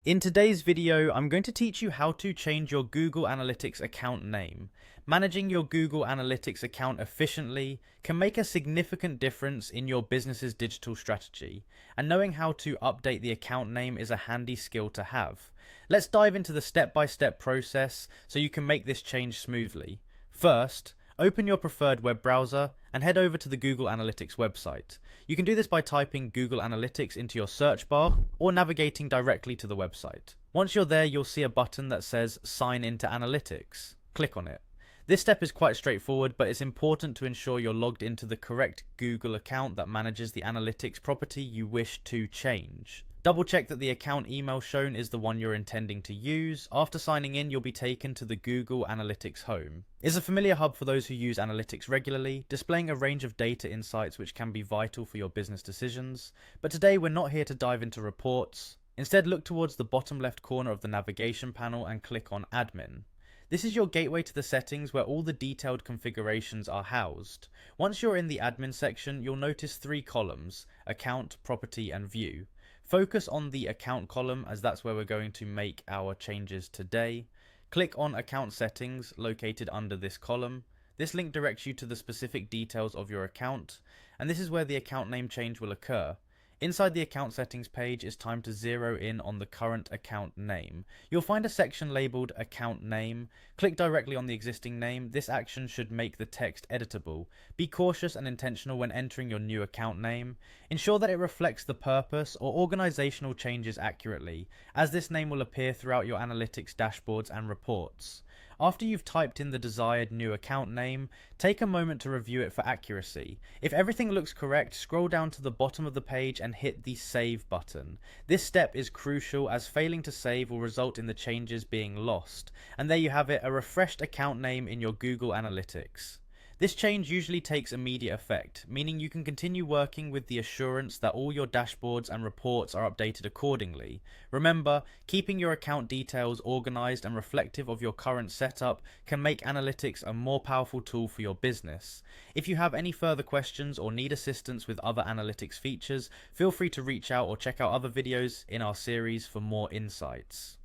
In today's video, I'm going to teach you how to change your Google Analytics account name. Managing your Google Analytics account efficiently can make a significant difference in your business's digital strategy, and knowing how to update the account name is a handy skill to have. Let's dive into the step-by-step process so you can make this change smoothly. First, open your preferred web browser and head over to the Google Analytics website. You can do this by typing Google Analytics into your search bar or navigating directly to the website. Once you're there, you'll see a button that says Sign into Analytics. Click on it. This step is quite straightforward, but it's important to ensure you're logged into the correct Google account that manages the analytics property you wish to change. Double check that the account email shown is the one you're intending to use. After signing in, you'll be taken to the Google Analytics home. It's a familiar hub for those who use analytics regularly, displaying a range of data insights which can be vital for your business decisions. But today we're not here to dive into reports. Instead, look towards the bottom left corner of the navigation panel and click on Admin. This is your gateway to the settings where all the detailed configurations are housed. Once you're in the admin section, you'll notice three columns: Account, Property, and View. Focus on the account column as that's where we're going to make our changes today. Click on Account Settings located under this column. This link directs you to the specific details of your account, and this is where the account name change will occur. Inside the account settings page, it's time to zero in on the current account name. You'll find a section labeled Account Name. Click directly on the existing name. This action should make the text editable. Be cautious and intentional when entering your new account name. Ensure that it reflects the purpose or organizational changes accurately, as this name will appear throughout your analytics dashboards and reports. After you've typed in the desired new account name, take a moment to review it for accuracy. If everything looks correct, scroll down to the bottom of the page and hit the Save button. This step is crucial as failing to save will result in the changes being lost. And there you have it, a refreshed account name in your Google Analytics. This change usually takes immediate effect, meaning you can continue working with the assurance that all your dashboards and reports are updated accordingly. Remember, keeping your account details organized and reflective of your current setup can make analytics a more powerful tool for your business. If you have any further questions or need assistance with other analytics features, feel free to reach out or check out other videos in our series for more insights.